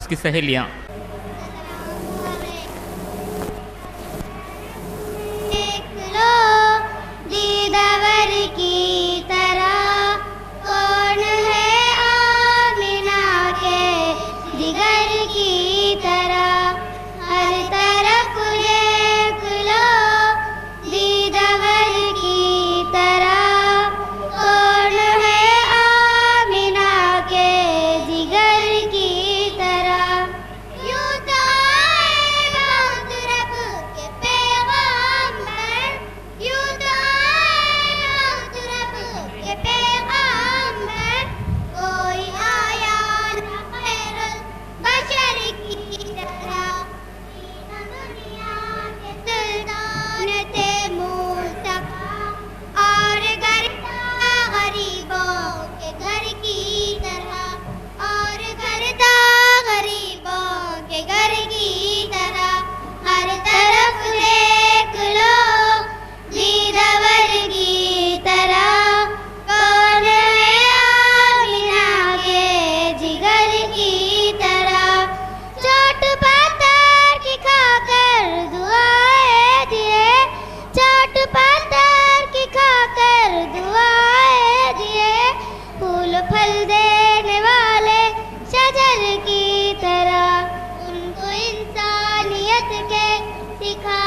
उसकी सहेलियाँ। दीदावर की तरह कौन है आमिना के जिगर की तरह, हर तरफ देख लो दीदावर की तरह कौन है आमिना के जिगर की तरह। यूं तो आए बहुत रब के पैगाम्बर, यूं तो आए बहुत रब के पैगाम्बर, कोई आया न खैरुल बशर की तरह। दुनिया के सुल्तान थे मुस्तफा और करता गरीबों के घर की तरह, और करता गरीबों के घर की तरह। हर तरफ देख लो दीदावर की तरह कौन है आमिना के जिगर की तरह। चोट पत्थर की खाकर दुआएं दिए, चोट पत्थर की खाकर दुआएं दिए, फूल फल देने वाले शजर की तरह। उनको इंसानियत के सिखा